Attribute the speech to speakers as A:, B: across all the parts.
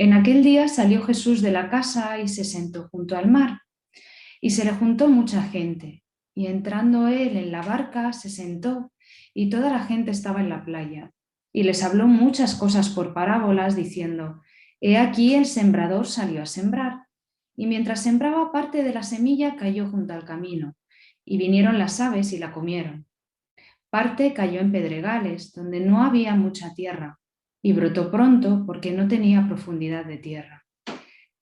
A: En aquel día salió Jesús de la casa y se sentó junto al mar, y se le juntó mucha gente, y entrando él en la barca se sentó, y toda la gente estaba en la playa, y les habló muchas cosas por parábolas, diciendo: He aquí el sembrador salió a sembrar, y mientras sembraba, parte de la semilla cayó junto al camino, y vinieron las aves y la comieron. Parte cayó en pedregales, donde no había mucha tierra, y brotó pronto porque no tenía profundidad de tierra.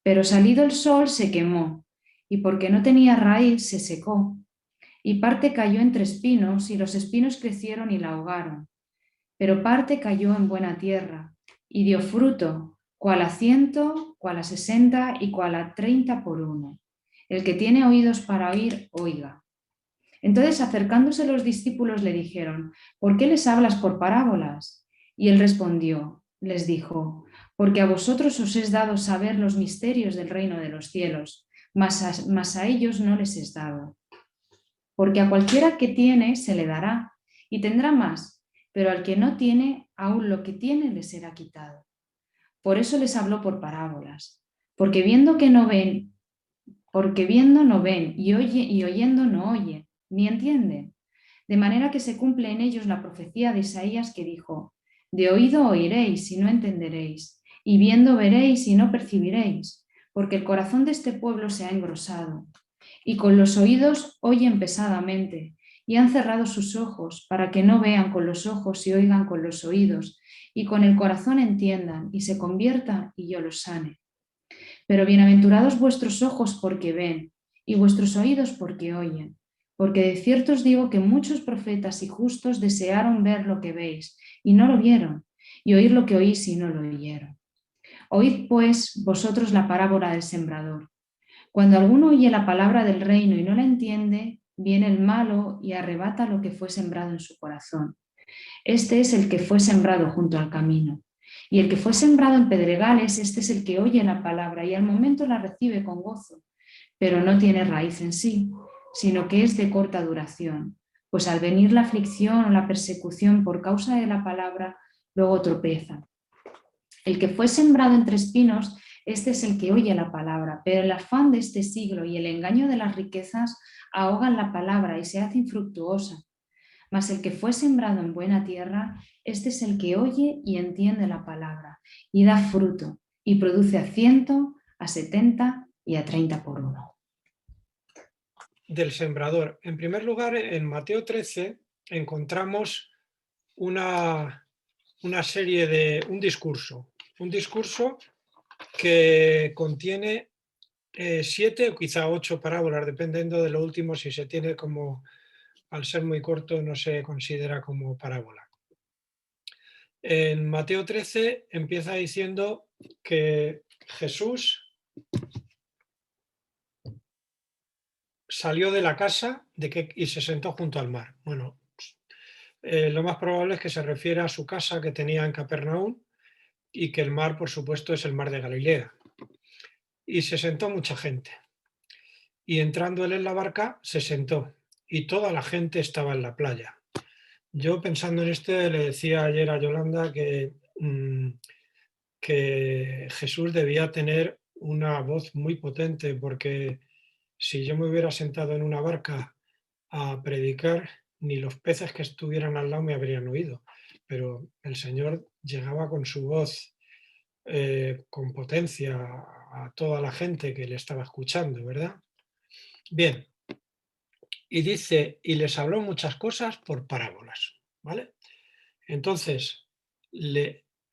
A: Pero salido el sol se quemó, y porque no tenía raíz se secó. Y parte cayó entre espinos, y los espinos crecieron y la ahogaron. Pero parte cayó en buena tierra, y dio fruto, cual a 100, cual a 60 y cual a 30 por uno. El que tiene oídos para oír, oiga. Entonces, acercándose los discípulos, le dijeron: ¿Por qué les hablas por parábolas? Y él respondió, les dijo: Porque a vosotros os es dado saber los misterios del reino de los cielos, mas a ellos no les es dado. Porque a cualquiera que tiene se le dará, y tendrá más, pero al que no tiene, aún lo que tiene le será quitado. Por eso les habló por parábolas, porque viendo no ven, y oyendo no oyen, ni entienden. De manera que se cumple en ellos la profecía de Isaías, que dijo: De oído oiréis y no entenderéis, y viendo veréis y no percibiréis, porque el corazón de este pueblo se ha engrosado, y con los oídos oyen pesadamente, y han cerrado sus ojos, para que no vean con los ojos y oigan con los oídos, y con el corazón entiendan, y se conviertan, y yo los sane. Pero bienaventurados vuestros ojos porque ven, y vuestros oídos porque oyen. Porque de cierto os digo que muchos profetas y justos desearon ver lo que veis, y no lo vieron, y oír lo que oís, y no lo oyeron. Oíd pues vosotros la parábola del sembrador. Cuando alguno oye la palabra del reino y no la entiende, viene el malo y arrebata lo que fue sembrado en su corazón. Este es el que fue sembrado junto al camino. Y el que fue sembrado en pedregales, este es el que oye la palabra y al momento la recibe con gozo, pero no tiene raíz en sí, sino que es de corta duración, pues al venir la aflicción o la persecución por causa de la palabra, luego tropeza. El que fue sembrado entre espinos, este es el que oye la palabra, pero el afán de este siglo y el engaño de las riquezas ahogan la palabra y se hace infructuosa. Mas el que fue sembrado en buena tierra, este es el que oye y entiende la palabra, y da fruto, y produce a 100, a 70 y a 30 por uno.
B: Del sembrador. En primer lugar, en Mateo 13 encontramos una serie de un discurso que contiene 7 o quizá 8 parábolas, dependiendo de lo último, si se tiene como, al ser muy corto, no se considera como parábola. En Mateo 13 empieza diciendo que Jesús salió de la casa y se sentó junto al mar. Bueno, lo más probable es que se refiere a su casa que tenía en Capernaum y que el mar, por supuesto, es el mar de Galilea. Y se sentó mucha gente. Y entrando él en la barca, se sentó y toda la gente estaba en la playa. Yo pensando en esto le decía ayer a Yolanda que Jesús debía tener una voz muy potente, porque si yo me hubiera sentado en una barca a predicar, ni los peces que estuvieran al lado me habrían oído. Pero el Señor llegaba con su voz con potencia a toda la gente que le estaba escuchando, ¿verdad? Bien, y dice, y les habló muchas cosas por parábolas, ¿vale? Entonces,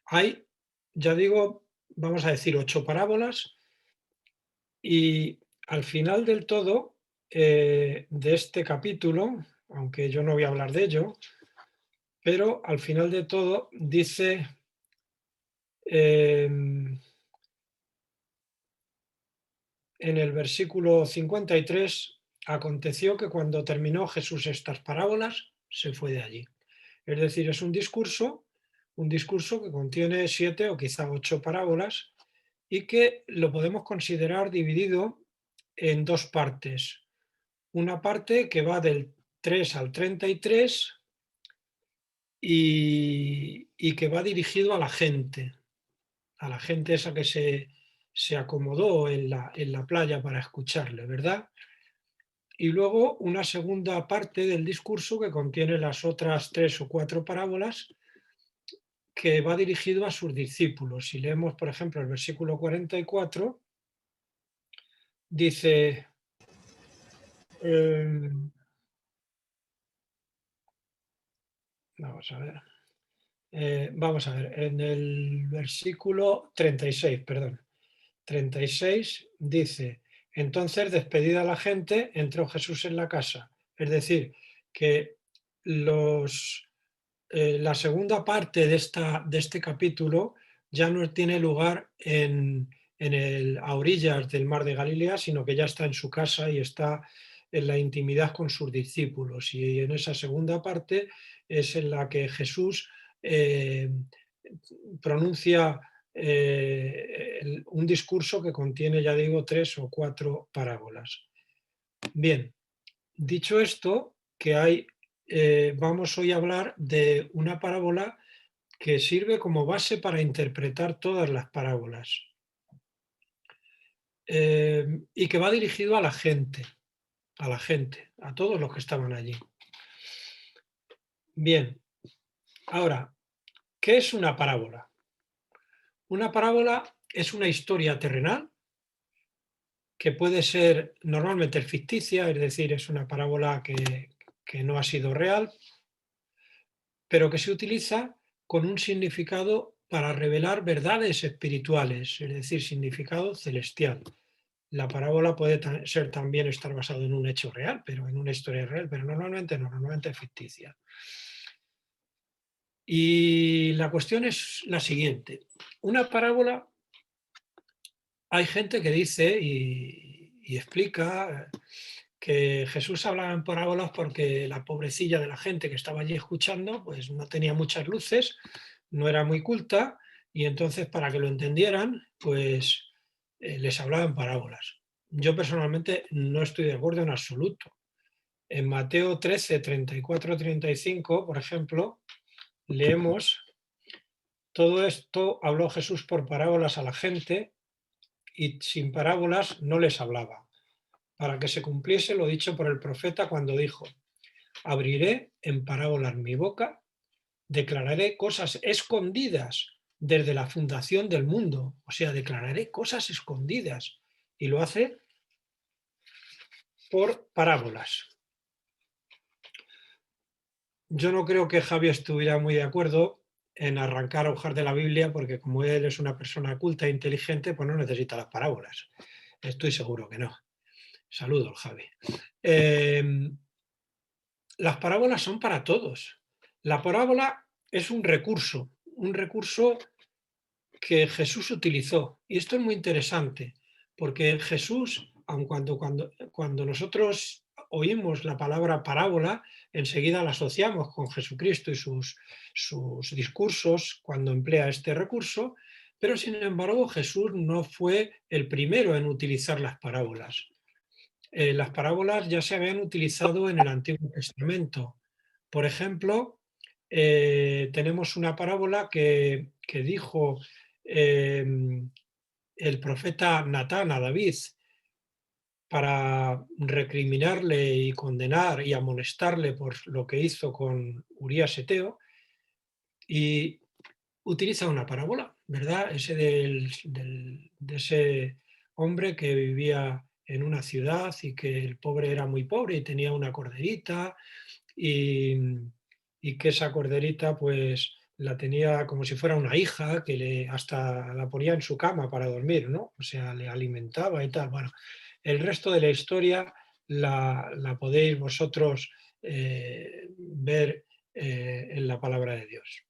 B: hay, ya digo, vamos a decir 8 parábolas, y al final del todo de este capítulo, aunque yo no voy a hablar de ello, pero al final de todo dice en el versículo 53, aconteció que cuando terminó Jesús estas parábolas, se fue de allí. Es decir, es un discurso que contiene 7 o quizá 8 parábolas y que lo podemos considerar dividido en 2 partes. Una parte que va del 3 al 33 y que va dirigido a la gente. a la gente esa que se acomodó en la playa para escucharle, ¿verdad? Y luego una segunda parte del discurso que contiene las otras 3 o 4 parábolas que va dirigido a sus discípulos. Si leemos, por ejemplo, el versículo 44, dice, vamos a ver, en el versículo 36, perdón, 36 dice, entonces despedida la gente, entró Jesús en la casa. Es decir, que la segunda parte de este capítulo ya no tiene lugar a orillas del mar de Galilea, sino que ya está en su casa y está en la intimidad con sus discípulos. Y en esa segunda parte es en la que Jesús eh, pronuncia un discurso que contiene, ya digo, 3 o 4 parábolas. Bien, dicho esto, vamos hoy a hablar de una parábola que sirve como base para interpretar todas las parábolas y que va dirigido a todos los que estaban allí. Bien, ahora, ¿qué es una parábola? Una parábola es una historia terrenal que puede ser normalmente ficticia, es decir, es una parábola que no ha sido real, pero que se utiliza con un significado para revelar verdades espirituales, es decir, significado celestial. La parábola puede ser también estar basado en un hecho real, pero en una historia real, pero normalmente no, normalmente es ficticia. Y la cuestión es la siguiente. Una parábola, hay gente que dice y explica que Jesús hablaba en parábolas porque la pobrecilla de la gente que estaba allí escuchando, pues no tenía muchas luces, no era muy culta, y entonces para que lo entendieran, pues les hablaba en parábolas. Yo personalmente no estoy de acuerdo en absoluto. En Mateo 13, 34, 35, por ejemplo, leemos, todo esto habló Jesús por parábolas a la gente y sin parábolas no les hablaba, para que se cumpliese lo dicho por el profeta cuando dijo, abriré en parábolas mi boca, declararé cosas escondidas desde la fundación del mundo, o sea, declararé cosas escondidas, y lo hace por parábolas. Yo no creo que Javi estuviera muy de acuerdo en arrancar hojas de la Biblia, porque como él es una persona culta e inteligente, pues no necesita las parábolas. Estoy seguro que no. Saludos, Javi. Las parábolas son para todos. La parábola es un recurso que Jesús utilizó. Y esto es muy interesante, porque Jesús, aun cuando nosotros oímos la palabra parábola, enseguida la asociamos con Jesucristo y sus discursos cuando emplea este recurso, pero sin embargo Jesús no fue el primero en utilizar las parábolas. Las parábolas ya se habían utilizado en el Antiguo Testamento. Por ejemplo, tenemos una parábola que dijo el profeta Natán a David para recriminarle y condenar y amonestarle por lo que hizo con Urías Eteo, y utiliza una parábola, ¿verdad? De ese hombre que vivía en una ciudad y que el pobre era muy pobre y tenía una corderita y, y que esa corderita pues la tenía como si fuera una hija, que hasta la ponía en su cama para dormir, ¿no? O sea, le alimentaba y tal. Bueno, el resto de la historia la podéis vosotros ver en la palabra de Dios.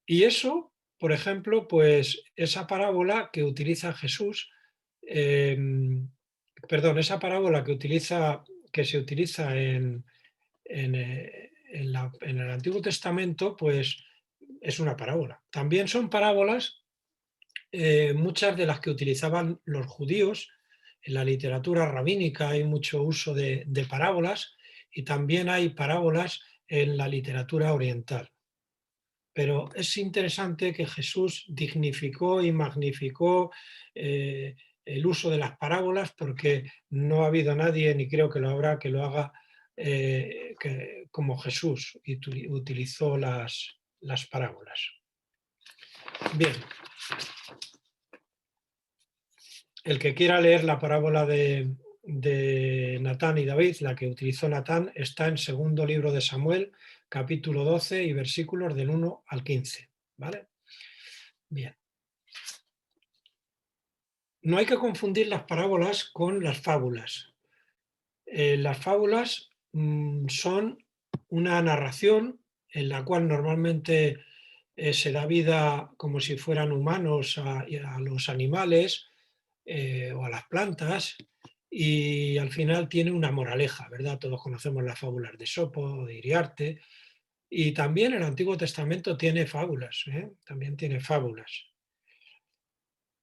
B: Y eso, por ejemplo, pues esa parábola que utiliza Jesús, eh, esa parábola que se utiliza en el Antiguo Testamento, pues es una parábola. También son parábolas, muchas de las que utilizaban los judíos. En la literatura rabínica hay mucho uso de parábolas y también hay parábolas en la literatura oriental. Pero es interesante que Jesús dignificó y magnificó el uso de las parábolas, porque no ha habido nadie, ni creo que lo habrá, que lo haga como Jesús utilizó las parábolas. Bien, el que quiera leer la parábola de Natán y David, la que utilizó Natán, está en segundo libro de Samuel, capítulo 12 y versículos del 1 al 15. ¿Vale? Bien. No hay que confundir las parábolas con las fábulas. Las fábulas son una narración en la cual normalmente se da vida como si fueran humanos a los animales o a las plantas, y al final tiene una moraleja, ¿verdad? Todos conocemos las fábulas de Esopo, de Iriarte, y también el Antiguo Testamento tiene fábulas, también tiene fábulas.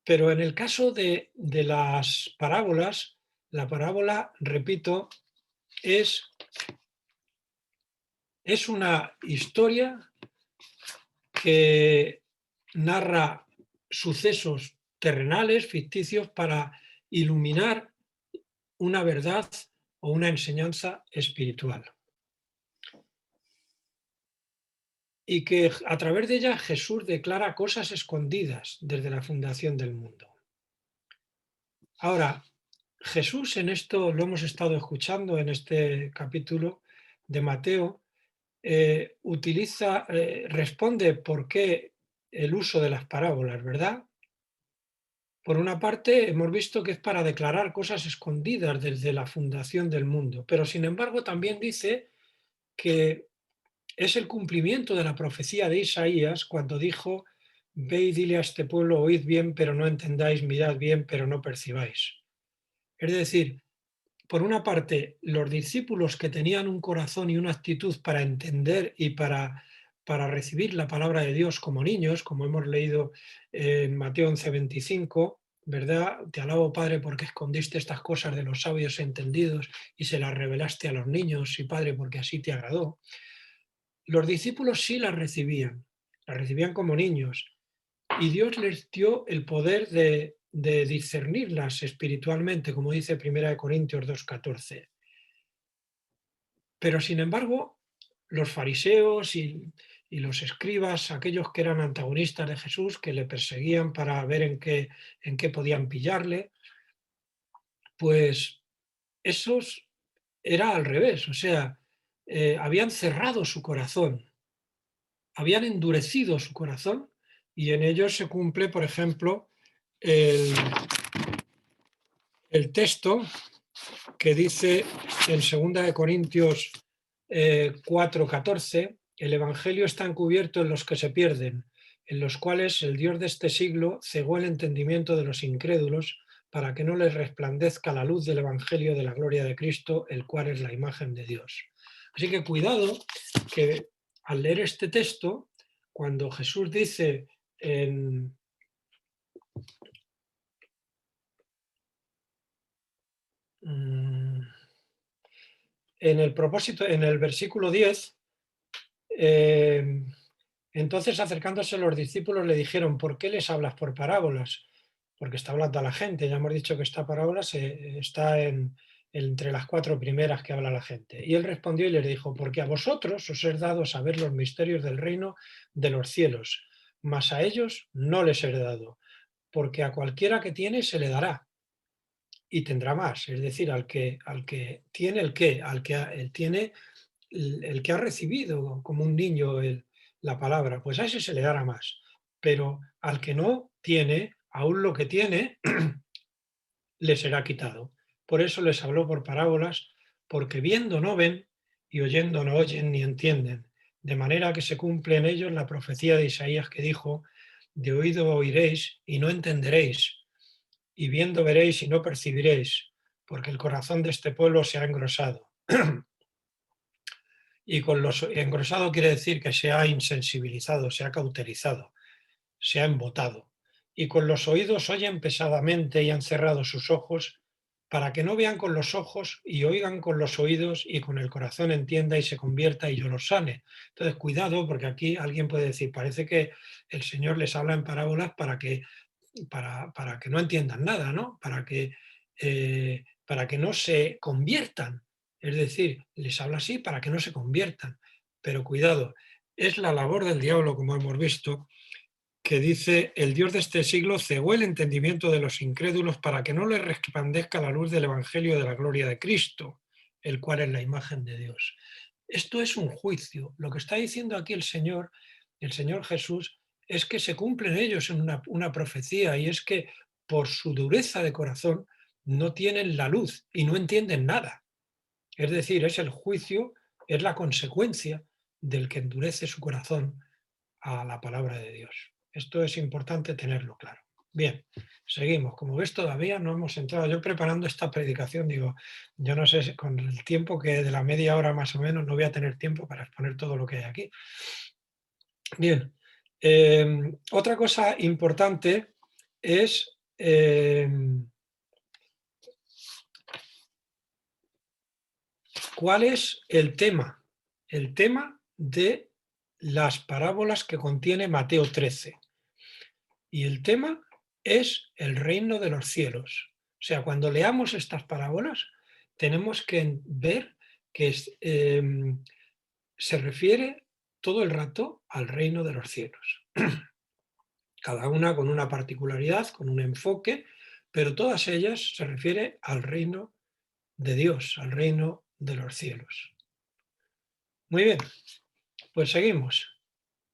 B: Pero en el caso de las parábolas, la parábola, repito, es una historia que narra sucesos terrenales, ficticios, para iluminar una verdad o una enseñanza espiritual. Y que a través de ella Jesús declara cosas escondidas desde la fundación del mundo. Ahora, Jesús, en esto lo hemos estado escuchando en este capítulo de Mateo, responde por qué el uso de las parábolas, ¿verdad? Por una parte, hemos visto que es para declarar cosas escondidas desde la fundación del mundo, pero sin embargo también dice que es el cumplimiento de la profecía de Isaías cuando dijo: ve y dile a este pueblo, oíd bien, pero no entendáis, mirad bien, pero no percibáis. Es decir, por una parte, los discípulos que tenían un corazón y una actitud para entender y para recibir la palabra de Dios como niños, como hemos leído en Mateo 11:25, ¿verdad? Te alabo, Padre, porque escondiste estas cosas de los sabios entendidos y se las revelaste a los niños, y Padre, porque así te agradó. Los discípulos sí las recibían como niños, y Dios les dio el poder de discernirlas espiritualmente, como dice 1 Corintios 2:14. Pero sin embargo, los fariseos y los escribas, aquellos que eran antagonistas de Jesús, que le perseguían para ver en qué podían pillarle, pues esos era al revés, o sea, habían cerrado su corazón, habían endurecido su corazón, y en ellos se cumple, por ejemplo, el, el texto que dice en 2 Corintios 4:14: el Evangelio está encubierto en los que se pierden, en los cuales el Dios de este siglo cegó el entendimiento de los incrédulos, para que no les resplandezca la luz del Evangelio de la gloria de Cristo, el cual es la imagen de Dios. Así que cuidado, que al leer este texto, cuando Jesús dice en el propósito, en el versículo 10, entonces acercándose los discípulos le dijeron: ¿por qué les hablas por parábolas? Porque está hablando a la gente. Ya hemos dicho que esta parábola está entre las 4 primeras que habla la gente. Y él respondió y les dijo: porque a vosotros os es dado saber los misterios del reino de los cielos, mas a ellos no les es dado, porque a cualquiera que tiene se le dará y tendrá más. Es decir, al que tiene el qué, tiene el que ha recibido como un niño la palabra, pues a ese se le dará más. Pero al que no tiene, aún lo que tiene, le será quitado. Por eso les habló por parábolas, porque viendo no ven y oyendo no oyen ni entienden. De manera que se cumple en ellos la profecía de Isaías, que dijo: de oído oiréis y no entenderéis, y viendo veréis y no percibiréis, porque el corazón de este pueblo se ha engrosado. Y con los engrosado quiere decir que se ha insensibilizado, se ha cauterizado, se ha embotado. Y con los oídos oyen pesadamente y han cerrado sus ojos para que no vean con los ojos y oigan con los oídos y con el corazón entienda y se convierta y yo los sane. Entonces, cuidado, porque aquí alguien puede decir, parece que el Señor les habla en parábolas para que no entiendan nada, ¿no? Para que no se conviertan. Es decir, les habla así para que no se conviertan. Pero cuidado, es la labor del diablo, como hemos visto, que dice, el Dios de este siglo cegó el entendimiento de los incrédulos para que no les resplandezca la luz del Evangelio de la gloria de Cristo, el cual es la imagen de Dios. Esto es un juicio. Lo que está diciendo aquí el Señor Jesús, es que se cumplen ellos en una profecía, y es que por su dureza de corazón no tienen la luz y no entienden nada. Es decir, es el juicio, es la consecuencia del que endurece su corazón a la palabra de Dios. Esto es importante tenerlo claro. Bien, seguimos. Como ves, todavía no hemos entrado. Yo preparando esta predicación, digo, yo no sé, con el tiempo que de la media hora más o menos, no voy a tener tiempo para exponer todo lo que hay aquí. Bien, otra cosa importante es cuál es el tema. El tema de las parábolas que contiene Mateo 13. Y el tema es el reino de los cielos. O sea, cuando leamos estas parábolas, tenemos que ver que se refiere todo el rato al reino de los cielos. Cada una con una particularidad, con un enfoque, pero todas ellas se refieren al reino de Dios, al reino de los cielos. Muy bien, pues seguimos.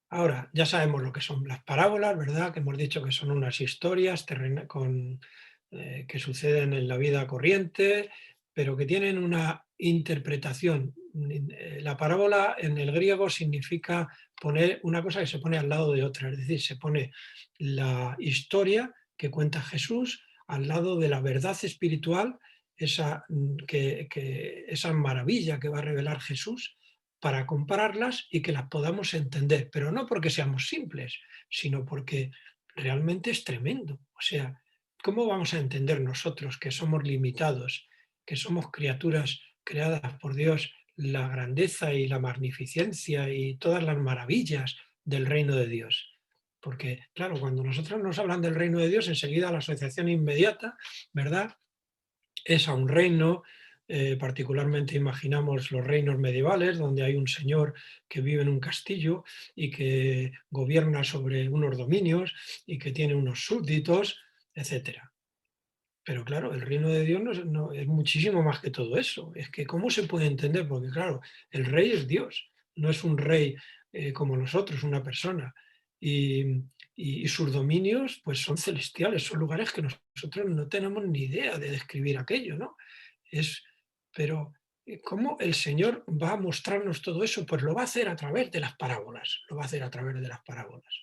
B: Ahora, ya sabemos lo que son las parábolas, ¿verdad? Que hemos dicho que son unas historias que suceden en la vida corriente, pero que tienen una interpretación. La parábola en el griego significa poner una cosa que se pone al lado de otra, es decir, se pone la historia que cuenta Jesús al lado de la verdad espiritual, esa maravilla que va a revelar Jesús, para compararlas y que las podamos entender, pero no porque seamos simples, sino porque realmente es tremendo. O sea, ¿cómo vamos a entender nosotros, que somos limitados, que somos criaturas creadas por Dios, la grandeza y la magnificencia y todas las maravillas del reino de Dios? Porque, claro, cuando nosotros nos hablan del reino de Dios, enseguida la asociación inmediata, ¿verdad?, es a un reino. Particularmente imaginamos los reinos medievales, donde hay un señor que vive en un castillo y que gobierna sobre unos dominios y que tiene unos súbditos, etcétera. Pero claro, el reino de Dios es muchísimo más que todo eso. Es que ¿cómo se puede entender? Porque claro, el rey es Dios, no es un rey como nosotros, una persona. Y sus dominios pues son celestiales, son lugares que nosotros no tenemos ni idea de describir aquello, ¿no? Es, pero ¿cómo el Señor va a mostrarnos todo eso? Pues lo va a hacer a través de las parábolas, lo va a hacer a través de las parábolas.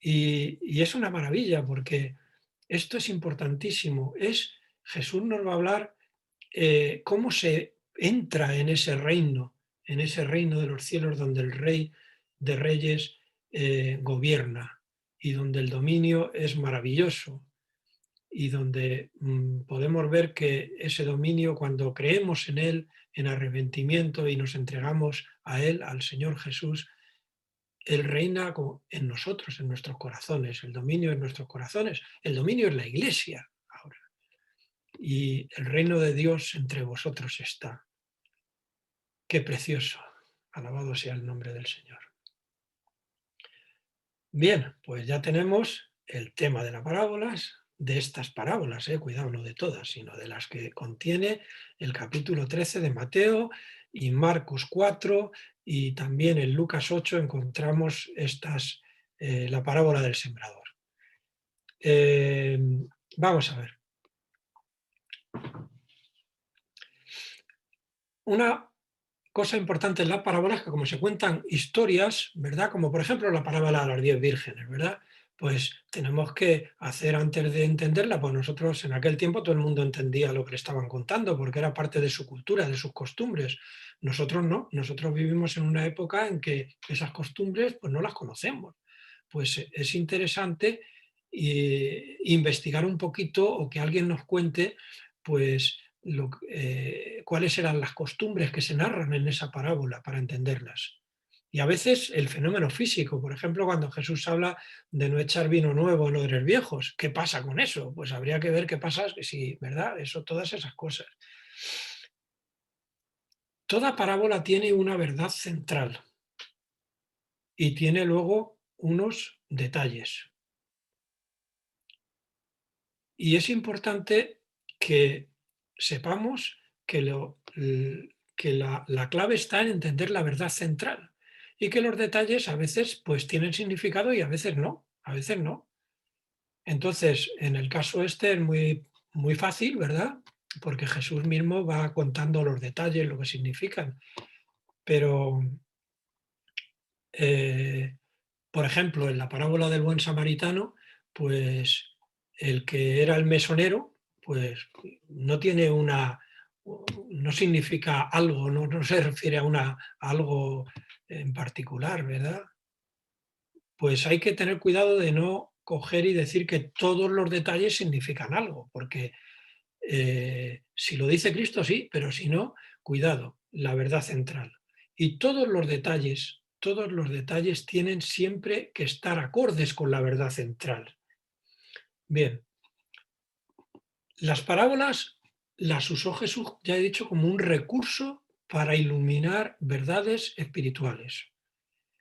B: Y es una maravilla porque esto es importantísimo. Jesús nos va a hablar cómo se entra en ese reino de los cielos donde el Rey de Reyes gobierna y donde el dominio es maravilloso y donde podemos ver que ese dominio, cuando creemos en él, en arrepentimiento y nos entregamos a él, al Señor Jesús, él reina en nosotros, en nuestros corazones, el dominio en nuestros corazones, el dominio es la Iglesia ahora. Y el reino de Dios entre vosotros está. Qué precioso. Alabado sea el nombre del Señor. Bien, pues ya tenemos el tema de las parábolas, de estas parábolas, cuidado, no de todas, sino de las que contiene el capítulo 13 de Mateo y Marcos 4, y también en Lucas 8 encontramos la parábola del sembrador. Vamos a ver. Una cosa importante en las parábolas es que, como se cuentan historias, ¿verdad? Como por ejemplo la parábola de las 10 vírgenes, ¿verdad? Pues tenemos que hacer, antes de entenderla, pues nosotros en aquel tiempo todo el mundo entendía lo que le estaban contando porque era parte de su cultura, de sus costumbres. Nosotros no, nosotros vivimos en una época en que esas costumbres pues no las conocemos. Pues es interesante investigar un poquito o que alguien nos cuente pues cuáles eran las costumbres que se narran en esa parábola para entenderlas. Y a veces el fenómeno físico, por ejemplo, cuando Jesús habla de no echar vino nuevo en odres viejos, ¿qué pasa con eso? Pues habría que ver qué pasa si, ¿verdad? Eso, todas esas cosas. Toda parábola tiene una verdad central y tiene luego unos detalles. Y es importante que sepamos que la clave está en entender la verdad central y que los detalles a veces pues tienen significado y a veces no, a veces no. Entonces, en el caso este es muy fácil, ¿verdad? Porque Jesús mismo va contando los detalles, lo que significan. Pero, eh, por ejemplo, en la parábola del buen samaritano, pues el que era el mesonero, pues no tiene no significa algo, no se refiere a algo en particular, ¿verdad? Pues hay que tener cuidado de no coger y decir que todos los detalles significan algo, porque si lo dice Cristo, sí, pero si no, cuidado, la verdad central. Y todos los detalles tienen siempre que estar acordes con la verdad central. Bien, las parábolas las usó Jesús, ya he dicho, como un recurso para iluminar verdades espirituales.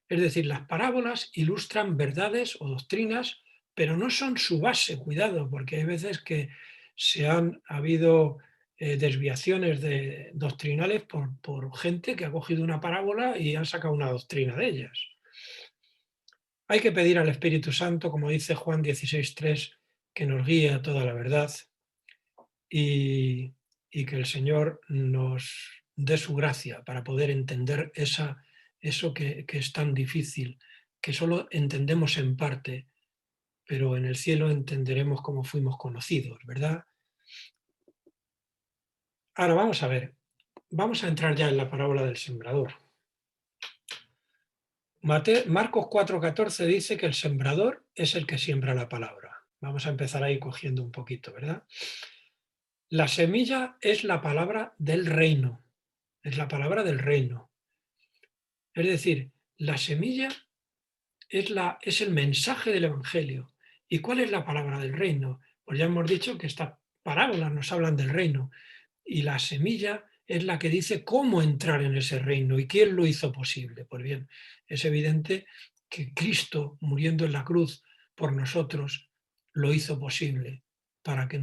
B: Es decir, las parábolas ilustran verdades o doctrinas, pero no son su base, cuidado, porque hay veces que ha habido desviaciones doctrinales por gente que ha cogido una parábola y ha sacado una doctrina de ellas. Hay que pedir al Espíritu Santo, como dice Juan 16:3, que nos guíe a toda la verdad y, y que el Señor nos dé su gracia para poder entender eso que es tan difícil, que solo entendemos en parte, pero en el cielo entenderemos cómo fuimos conocidos, ¿verdad? Ahora vamos a ver, vamos a entrar ya en la parábola del sembrador. Marcos 4:14 dice que el sembrador es el que siembra la palabra. Vamos a empezar ahí cogiendo un poquito, ¿verdad? La semilla es la palabra del reino, es la palabra del reino. Es decir, la semilla es el mensaje del Evangelio. ¿Y cuál es la palabra del reino? Pues ya hemos dicho que estas parábolas nos hablan del reino. Y la semilla es la que dice cómo entrar en ese reino y quién lo hizo posible. Pues bien, es evidente que Cristo, muriendo en la cruz por nosotros, lo hizo posible para que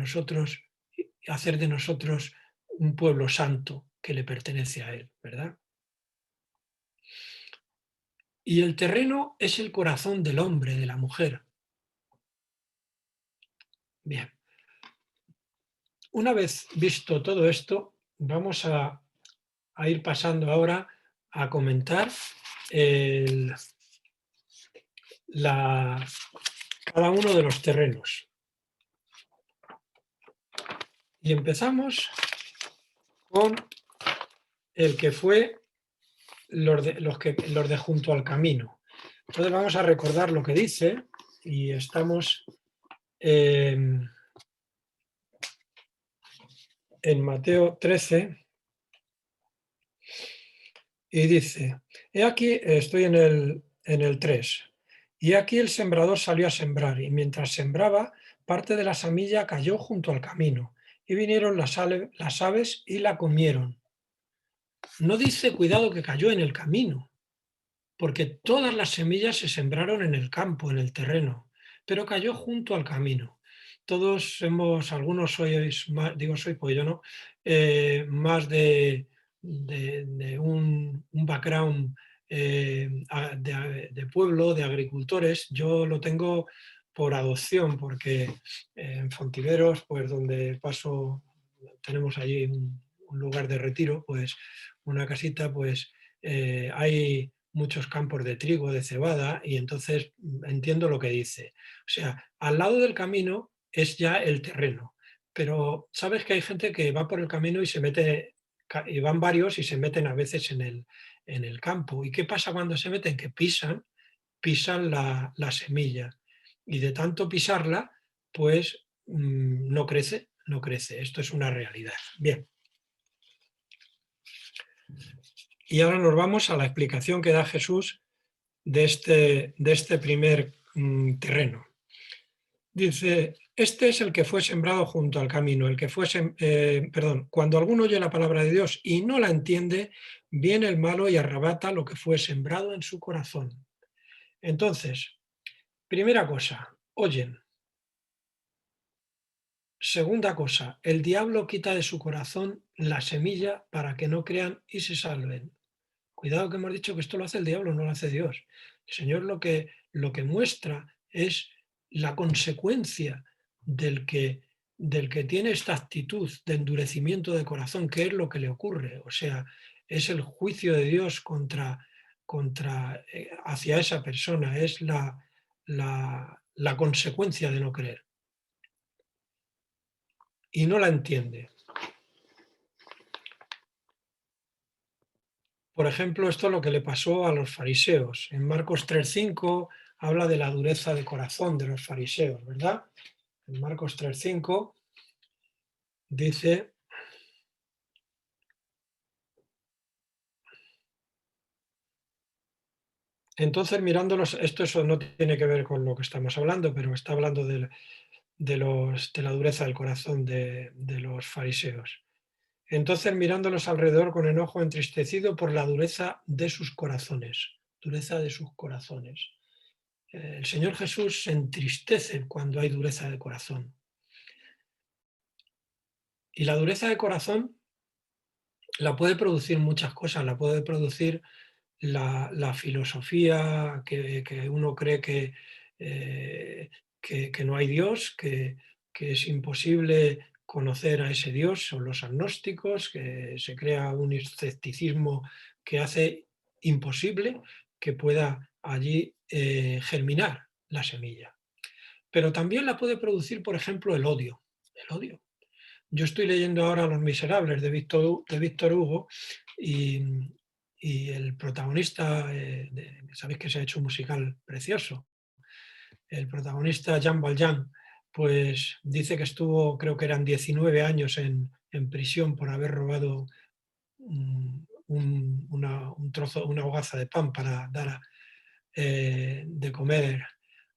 B: hacer de nosotros un pueblo santo que le pertenece a Él, ¿verdad? Y el terreno es el corazón del hombre, de la mujer. Bien, una vez visto todo esto, vamos a ir pasando ahora a comentar cada uno de los terrenos. Y empezamos con el que fue los de junto al camino. Entonces vamos a recordar lo que dice y estamos en Mateo 13 y dice, he aquí, estoy en el 3, y aquí el sembrador salió a sembrar y mientras sembraba, parte de la semilla cayó junto al camino y vinieron las aves y la comieron. No dice, cuidado, que cayó en el camino, porque todas las semillas se sembraron en el campo, en el terreno, pero cayó junto al camino. Todos algunos sois más, digo soy, pues yo no, más de un background de pueblo, de agricultores. Yo lo tengo por adopción, porque en Fontiveros, pues donde paso, tenemos allí un lugar de retiro, pues una casita, pues hay muchos campos de trigo, de cebada, y entonces entiendo lo que dice. O sea, al lado del camino es ya el terreno, pero sabes que hay gente que va por el camino y se mete, y van varios y se meten a veces en el campo. ¿Y qué pasa cuando se meten? Que pisan la semilla. y de tanto pisarla, pues no crece, no crece. Esto es una realidad. Bien. Y ahora nos vamos a la explicación que da Jesús de este primer terreno. Dice, este es el que fue sembrado junto al camino, el que fue, cuando alguno oye la palabra de Dios y no la entiende, viene el malo y arrebata lo que fue sembrado en su corazón. Entonces, primera cosa, oyen. Segunda cosa, el diablo quita de su corazón la semilla para que no crean y se salven. Cuidado que hemos dicho que esto lo hace el diablo, no lo hace Dios. El Señor lo que muestra es la consecuencia del que tiene esta actitud de endurecimiento de corazón, que es lo que le ocurre. O sea, es el juicio de Dios hacia esa persona, es la consecuencia de no creer. Y no la entiende. Por ejemplo, esto es lo que le pasó a los fariseos. En Marcos 3:5 habla de la dureza de corazón de los fariseos, ¿verdad? En Marcos 3:5 dice, entonces mirándolos, eso no tiene que ver con lo que estamos hablando, pero está hablando de la dureza del corazón de los fariseos. Entonces mirándolos alrededor con enojo, entristecido por la dureza de sus corazones. Dureza de sus corazones. El Señor Jesús se entristece cuando hay dureza de corazón. Y la dureza de corazón la puede producir muchas cosas, la puede producir la filosofía, que uno cree que no hay Dios, que es imposible conocer a ese Dios, son los agnósticos, que se crea un escepticismo que hace imposible que pueda allí germinar la semilla. Pero también la puede producir, por ejemplo, el odio. El odio. Yo estoy leyendo ahora Los Miserables de Víctor Hugo y el protagonista, sabéis que se ha hecho un musical precioso, el protagonista Jean Valjean, pues dice que estuvo, creo que eran 19 años en prisión por haber robado un trozo, una hogaza de pan para dar de comer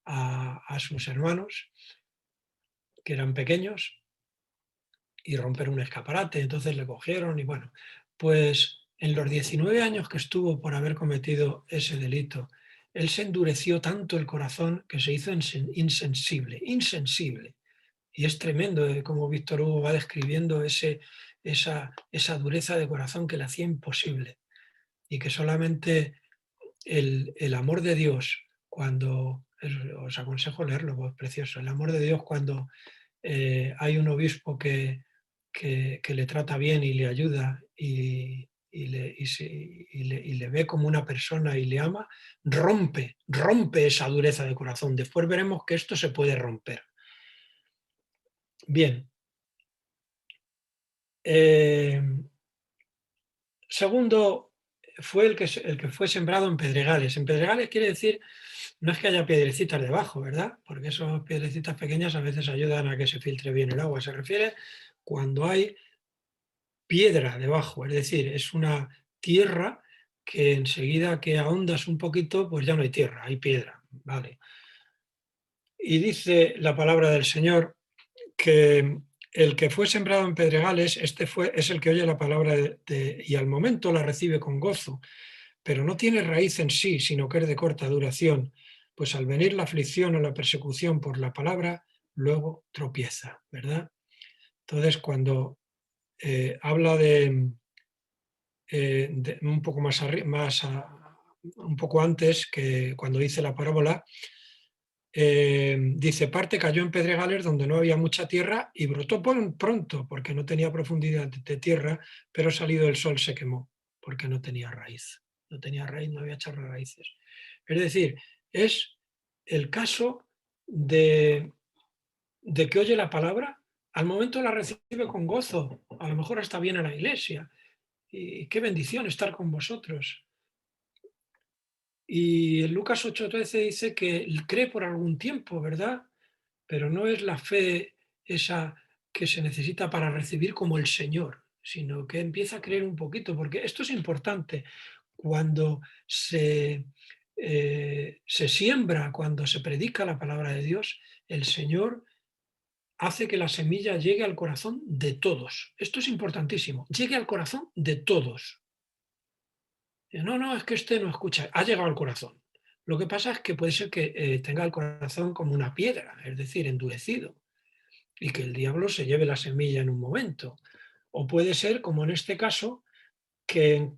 B: a sus hermanos, que eran pequeños, y romper un escaparate. Entonces le cogieron y bueno, pues en los 19 años que estuvo por haber cometido ese delito, él se endureció tanto el corazón que se hizo insensible, insensible. Y es tremendo cómo Víctor Hugo va describiendo esa dureza de corazón que le hacía imposible. Y que solamente el amor de Dios, cuando, os aconsejo leerlo, es precioso, el amor de Dios cuando hay un obispo que le trata bien y le ayuda y le ve como una persona y le ama, rompe esa dureza de corazón. Después veremos que esto se puede romper. Bien. Segundo, fue el que fue sembrado en pedregales. En pedregales quiere decir, no es que haya piedrecitas debajo, ¿verdad? Porque esas piedrecitas pequeñas a veces ayudan a que se filtre bien el agua. Se refiere cuando hay piedra debajo, es decir, es una tierra que enseguida que ahondas un poquito, pues ya no hay tierra, hay piedra, ¿vale? Y dice la palabra del Señor que el que fue sembrado en pedregales, es el que oye la palabra y al momento la recibe con gozo, pero no tiene raíz en sí, sino que es de corta duración, pues al venir la aflicción o la persecución por la palabra, luego tropieza, ¿verdad? Entonces, cuando habla un poco un poco antes, que cuando dice la parábola, dice, parte cayó en pedregales donde no había mucha tierra y brotó pronto porque no tenía profundidad de tierra, pero salido el sol se quemó porque no tenía raíz. No tenía raíz, no había echado raíces. Es decir, es el caso de que oye la palabra, al momento la recibe con gozo, a lo mejor hasta viene a la iglesia. Y qué bendición estar con vosotros. Y en Lucas 8:13 dice que cree por algún tiempo, ¿verdad? Pero no es la fe esa que se necesita para recibir como el Señor, sino que empieza a creer un poquito, porque esto es importante. Cuando se siembra, cuando se predica la palabra de Dios, el Señor hace que la semilla llegue al corazón de todos. Esto es importantísimo, llegue al corazón de todos. No, no, es que este no escucha, ha llegado al corazón. Lo que pasa es que puede ser que tenga el corazón como una piedra, es decir, endurecido, y que el diablo se lleve la semilla en un momento. O puede ser, como en este caso, que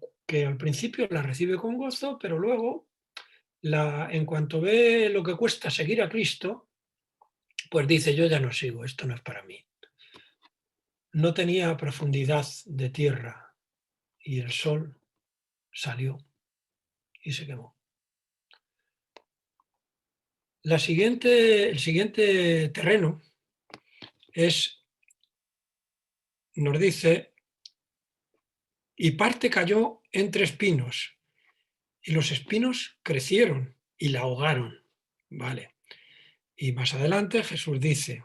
B: al principio la recibe con gozo, pero luego, en cuanto ve lo que cuesta seguir a Cristo, pues dice, yo ya no sigo, esto no es para mí. No tenía profundidad de tierra y el sol salió y se quemó. El siguiente terreno nos dice, y parte cayó entre espinos, y los espinos crecieron y la ahogaron. Vale. Y más adelante Jesús dice,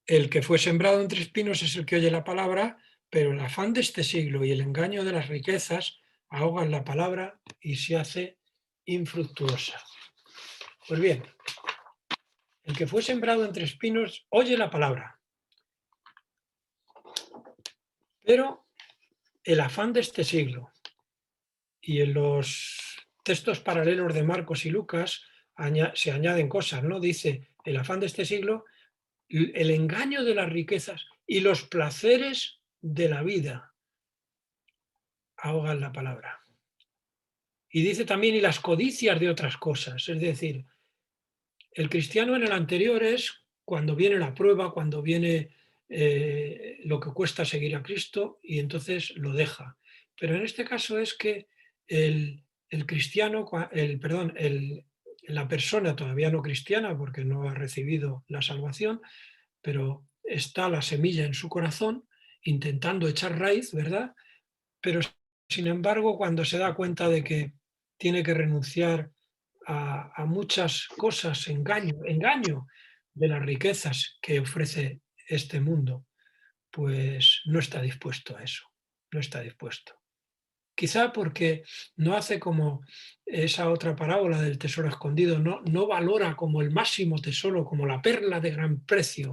B: el que fue sembrado entre espinos es el que oye la palabra, pero el afán de este siglo y el engaño de las riquezas ahogan la palabra y se hace infructuosa. Pues bien, el que fue sembrado entre espinos oye la palabra, pero el afán de este siglo y en los textos paralelos de Marcos y Lucas se añaden cosas, ¿no? Dice, el afán de este siglo, el engaño de las riquezas y los placeres de la vida ahogan la palabra. Y dice también, y las codicias de otras cosas, es decir, el cristiano en el anterior es cuando viene la prueba, cuando viene lo que cuesta seguir a Cristo y entonces lo deja. Pero en este caso es que el cristiano, perdón, la persona todavía no cristiana porque no ha recibido la salvación, pero está la semilla en su corazón intentando echar raíz, ¿verdad? Pero sin embargo, cuando se da cuenta de que tiene que renunciar a muchas cosas, engaño de las riquezas que ofrece este mundo, pues no está dispuesto a eso, no está dispuesto. Quizá porque no hace como esa otra parábola del tesoro escondido, no valora como el máximo tesoro, como la perla de gran precio,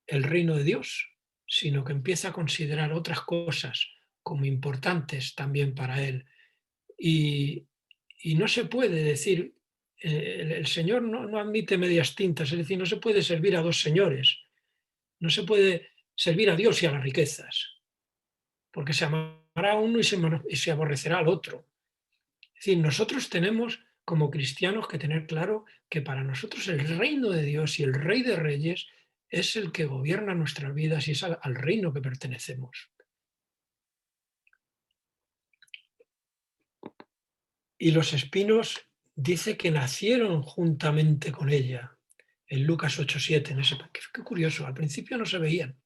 B: el reino de Dios, sino que empieza a considerar otras cosas como importantes también para él. Y, y no se puede decir, el Señor no admite medias tintas, es decir, no se puede servir a dos señores, no se puede servir a Dios y a las riquezas, porque se amará a uno y se aborrecerá al otro. Es decir, nosotros tenemos como cristianos que tener claro que para nosotros el reino de Dios y el Rey de Reyes es el que gobierna nuestras vidas y es al reino que pertenecemos. Y los espinos dice que nacieron juntamente con ella, en Lucas 8:7. Qué curioso, al principio no se veían.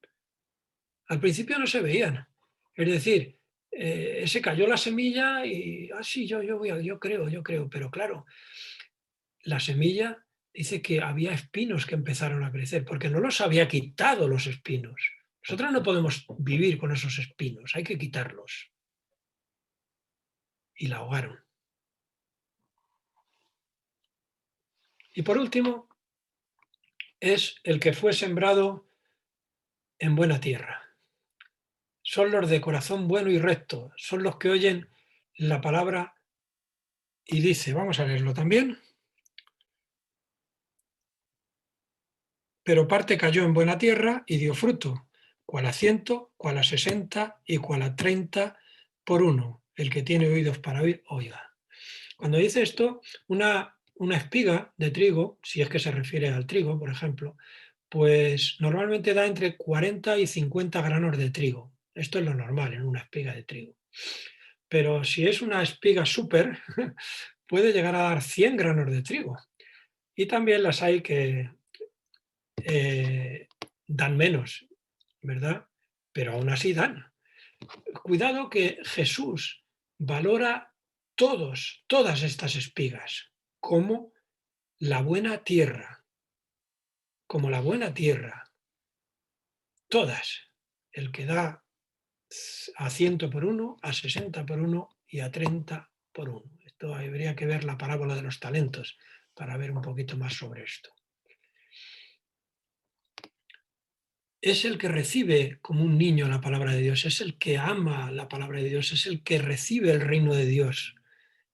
B: Al principio no se veían. Es decir, se cayó la semilla y, sí, yo creo, pero claro, la semilla dice que había espinos que empezaron a crecer, porque no los había quitado los espinos. Nosotros no podemos vivir con esos espinos, hay que quitarlos. Y la ahogaron. Y por último, es el que fue sembrado en buena tierra. Son los de corazón bueno y recto, son los que oyen la palabra y dice, vamos a leerlo también, pero parte cayó en buena tierra y dio fruto, cual a 100, cual a 60 y cual a 30 por uno. El que tiene oídos para oír, oiga. Cuando dice esto, una espiga de trigo, si es que se refiere al trigo, por ejemplo, pues normalmente da entre 40 y 50 granos de trigo. Esto es lo normal en una espiga de trigo. Pero si es una espiga súper, puede llegar a dar 100 granos de trigo. Y también las hay que dan menos, ¿verdad? Pero aún así dan. Cuidado que Jesús valora todas estas espigas como la buena tierra, como la buena tierra, todas. El que da a 100 por uno, a 60 por uno y a 30 por uno. Esto habría que ver la parábola de los talentos para ver un poquito más sobre esto. Es el que recibe como un niño la palabra de Dios, es el que ama la palabra de Dios, es el que recibe el reino de Dios,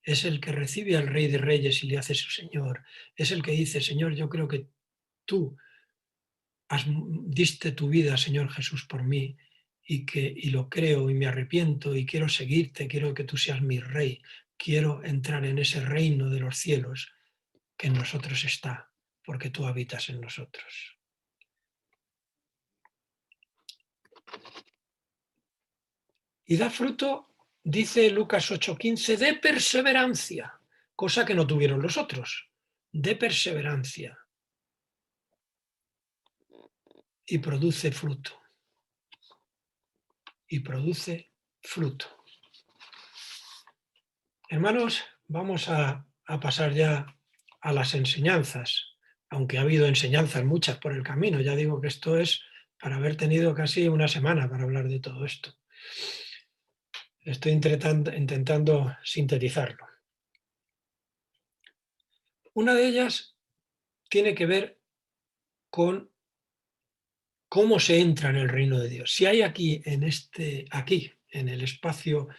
B: es el que recibe al Rey de Reyes y le hace su Señor, es el que dice, Señor, yo creo que tú diste tu vida, Señor Jesús, por mí, y lo creo y me arrepiento y quiero seguirte, quiero que tú seas mi Rey, quiero entrar en ese reino de los cielos que en nosotros está, porque tú habitas en nosotros. Y da fruto, dice Lucas 8:15, de perseverancia, cosa que no tuvieron los otros, de perseverancia. Y produce fruto. Y produce fruto. Hermanos, vamos a pasar ya a las enseñanzas, aunque ha habido enseñanzas muchas por el camino. Ya digo que esto es para haber tenido casi una semana para hablar de todo esto. Estoy intentando sintetizarlo. Una de ellas tiene que ver con cómo se entra en el reino de Dios. Si hay aquí, en el espacio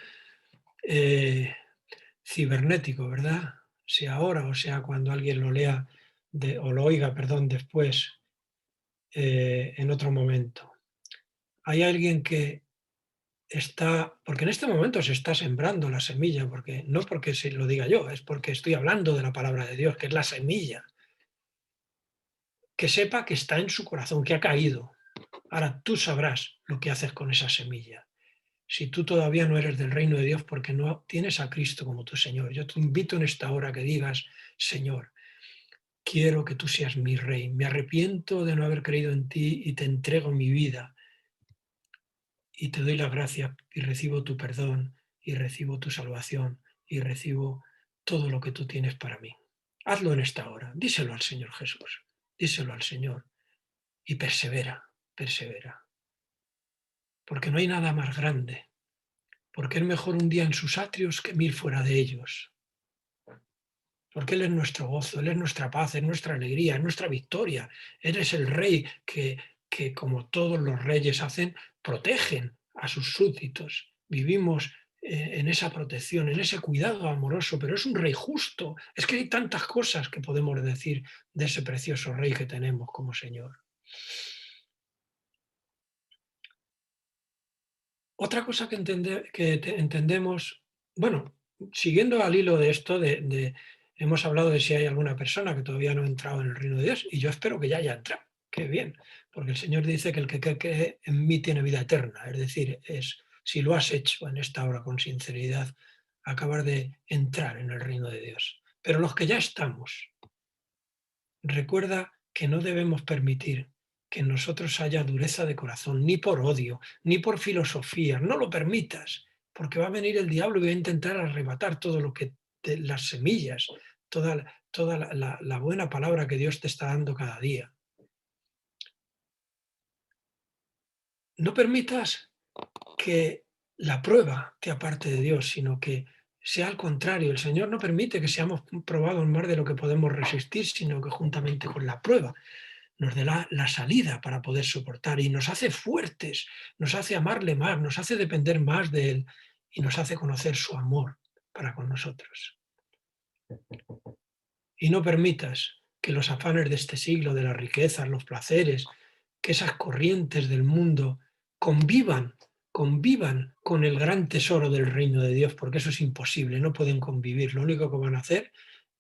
B: cibernético, ¿verdad? Sea ahora o sea cuando alguien lo lea o lo oiga, perdón, después, en otro momento. Hay alguien que está, porque en este momento se está sembrando la semilla, porque no porque se lo diga yo, es porque estoy hablando de la palabra de Dios, que es la semilla. Que sepa que está en su corazón, que ha caído. Ahora tú sabrás lo que haces con esa semilla. Si tú todavía no eres del reino de Dios porque no tienes a Cristo como tu Señor, yo te invito en esta hora que digas, Señor, quiero que tú seas mi Rey, me arrepiento de no haber creído en ti y te entrego mi vida y te doy la gracia y recibo tu perdón y recibo tu salvación y recibo todo lo que tú tienes para mí. Hazlo en esta hora, díselo al Señor Jesús, díselo al Señor y persevera, persevera. Porque no hay nada más grande, porque es mejor un día en sus atrios que 1000 fuera de ellos. Porque Él es nuestro gozo, Él es nuestra paz, es nuestra alegría, es nuestra victoria. Él es el Rey que, como todos los reyes hacen, protegen a sus súbditos. Vivimos en esa protección, en ese cuidado amoroso, pero es un Rey justo. Es que hay tantas cosas que podemos decir de ese precioso Rey que tenemos como Señor. Otra cosa que entendemos, bueno, siguiendo al hilo de esto, hemos hablado de si hay alguna persona que todavía no ha entrado en el reino de Dios, y yo espero que ya haya entrado. Qué bien, porque el Señor dice que el que cree en mí tiene vida eterna. Es decir, si lo has hecho en esta hora con sinceridad, acabar de entrar en el reino de Dios. Pero los que ya estamos, recuerda que no debemos permitir que en nosotros haya dureza de corazón, ni por odio, ni por filosofía. No lo permitas, porque va a venir el diablo y va a intentar arrebatar todo lo que las semillas, toda la buena palabra que Dios te está dando cada día. No permitas que la prueba te aparte de Dios, sino que sea al contrario. El Señor no permite que seamos probados más de lo que podemos resistir, sino que juntamente con la prueba nos da la salida para poder soportar y nos hace fuertes, nos hace amarle más, nos hace depender más de Él y nos hace conocer su amor para con nosotros. Y no permitas que los afanes de este siglo, de las riquezas, los placeres, que esas corrientes del mundo convivan con el gran tesoro del reino de Dios, porque eso es imposible, no pueden convivir. Lo único que van a hacer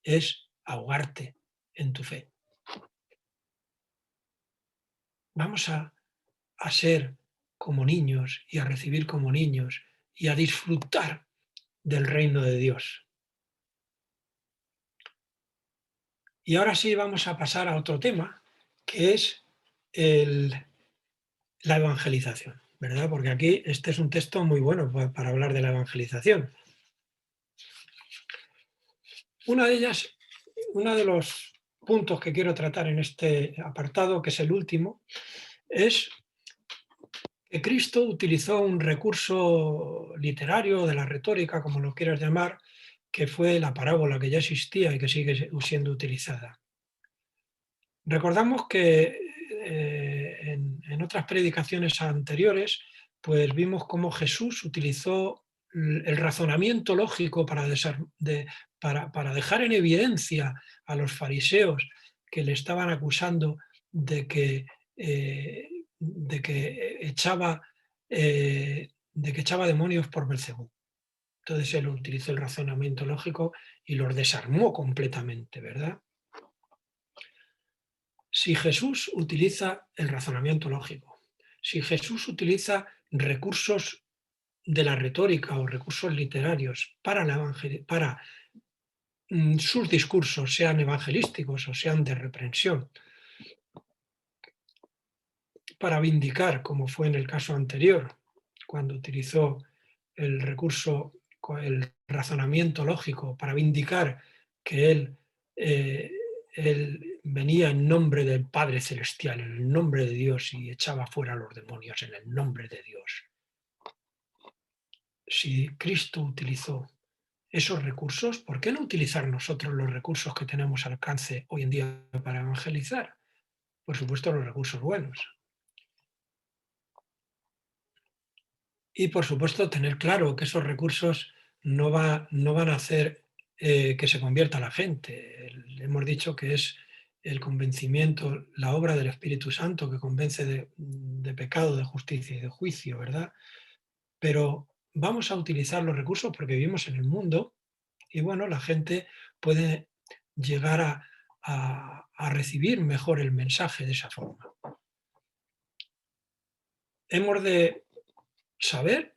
B: es ahogarte en tu fe. Vamos a ser como niños y a recibir como niños y a disfrutar del reino de Dios. Y ahora sí vamos a pasar a otro tema, que es la evangelización, ¿verdad? Porque aquí este es un texto muy bueno para hablar de la evangelización. Una de ellas, uno de los puntos que quiero tratar en este apartado, que es el último, es que Cristo utilizó un recurso literario de la retórica, como lo quieras llamar, que fue la parábola, que ya existía y que sigue siendo utilizada. Recordamos que en otras predicaciones anteriores, pues vimos cómo Jesús utilizó el razonamiento lógico para dejar en evidencia a los fariseos que le estaban acusando de que, eh, de que echaba, de que echaba demonios por Belcebú. Entonces él utilizó el razonamiento lógico y los desarmó completamente, ¿verdad? Si Jesús utiliza el razonamiento lógico, si Jesús utiliza recursos de la retórica o recursos literarios para sus discursos, sean evangelísticos o sean de reprensión, para vindicar, como fue en el caso anterior, cuando utilizó el recurso, el razonamiento lógico, para vindicar que eh, él venía en nombre del Padre Celestial, en el nombre de Dios, y echaba fuera a los demonios en el nombre de Dios. Si Cristo utilizó esos recursos, ¿por qué no utilizar nosotros los recursos que tenemos al alcance hoy en día para evangelizar? Por supuesto, los recursos buenos. Y por supuesto, tener claro que esos recursos no van a hacer que se convierta la gente. Hemos dicho que es el convencimiento, la obra del Espíritu Santo que convence de pecado, de justicia y de juicio, ¿verdad? Pero vamos a utilizar los recursos porque vivimos en el mundo y bueno, la gente puede llegar a recibir mejor el mensaje de esa forma. Hemos de saber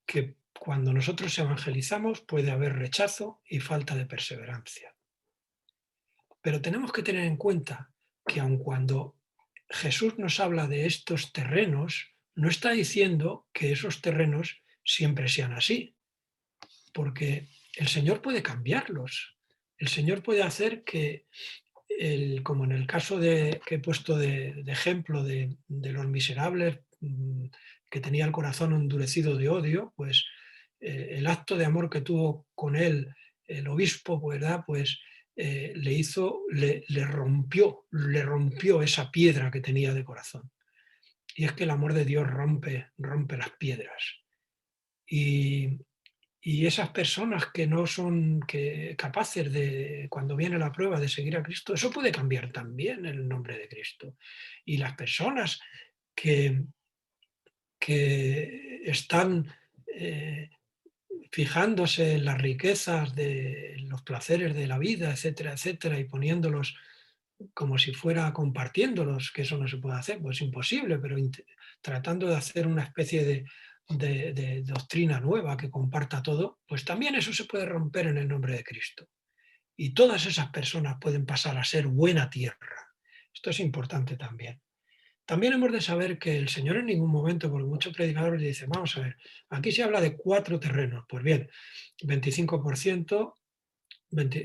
B: que cuando nosotros evangelizamos puede haber rechazo y falta de perseverancia. Pero tenemos que tener en cuenta que aun cuando Jesús nos habla de estos terrenos, no está diciendo que esos terrenos siempre sean así, porque el Señor puede cambiarlos. El Señor puede hacer que, como en el caso que he puesto de ejemplo de los miserables que tenía el corazón endurecido de odio, pues el acto de amor que tuvo con él el obispo, ¿verdad? Pues le rompió esa piedra que tenía de corazón. Y es que el amor de Dios rompe las piedras. Y, y esas personas que no son capaces de, cuando viene la prueba, de seguir a Cristo, eso puede cambiar también en el nombre de Cristo. Y las personas que, que están fijándose en las riquezas, de los placeres de la vida, etcétera, etcétera, y poniéndolos como si fuera compartiéndolos, que eso no se puede hacer, pues es imposible, pero tratando de hacer una especie de doctrina nueva que comparta todo, pues también eso se puede romper en el nombre de Cristo. Y todas esas personas pueden pasar a ser buena tierra. Esto es importante también. También hemos de saber que el Señor en ningún momento, porque muchos predicadores dicen, vamos a ver, aquí se habla de 4 terrenos. Pues bien, 25%,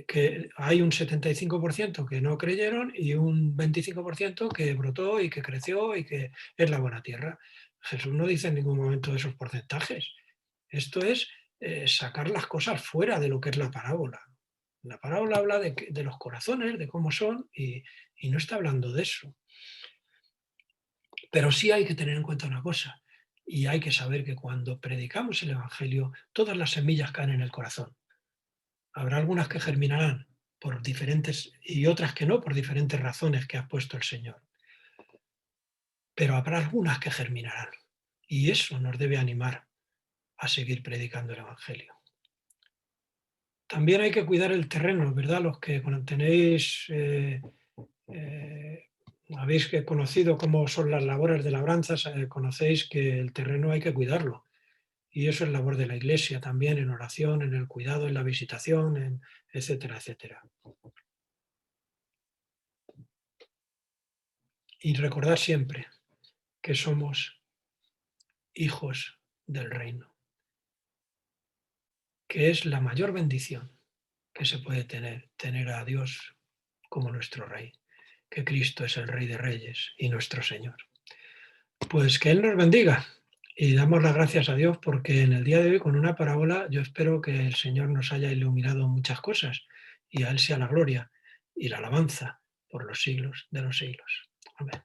B: que hay un 75% que no creyeron y un 25% que brotó y que creció y que es la buena tierra. Jesús no dice en ningún momento esos porcentajes. Esto es sacar las cosas fuera de lo que es la parábola. La parábola habla de los corazones, de cómo son y no está hablando de eso. Pero sí hay que tener en cuenta una cosa, y hay que saber que cuando predicamos el Evangelio, todas las semillas caen en el corazón. Habrá algunas que germinarán por diferentes y otras que no, por diferentes razones que ha puesto el Señor. Pero habrá algunas que germinarán. Y eso nos debe animar a seguir predicando el Evangelio. También hay que cuidar el terreno, ¿verdad? Los que tenéis habéis conocido cómo son las labores de labranzas, conocéis que el terreno hay que cuidarlo. Y eso es labor de la Iglesia también, en oración, en el cuidado, en la visitación, etcétera, etcétera. Y recordar siempre que somos hijos del reino, que es la mayor bendición. que se puede tener a Dios como nuestro Rey, que Cristo es el Rey de Reyes y nuestro Señor. Pues que Él nos bendiga y damos las gracias a Dios porque en el día de hoy con una parábola yo espero que el Señor nos haya iluminado muchas cosas y a Él sea la gloria y la alabanza por los siglos de los siglos. Amén.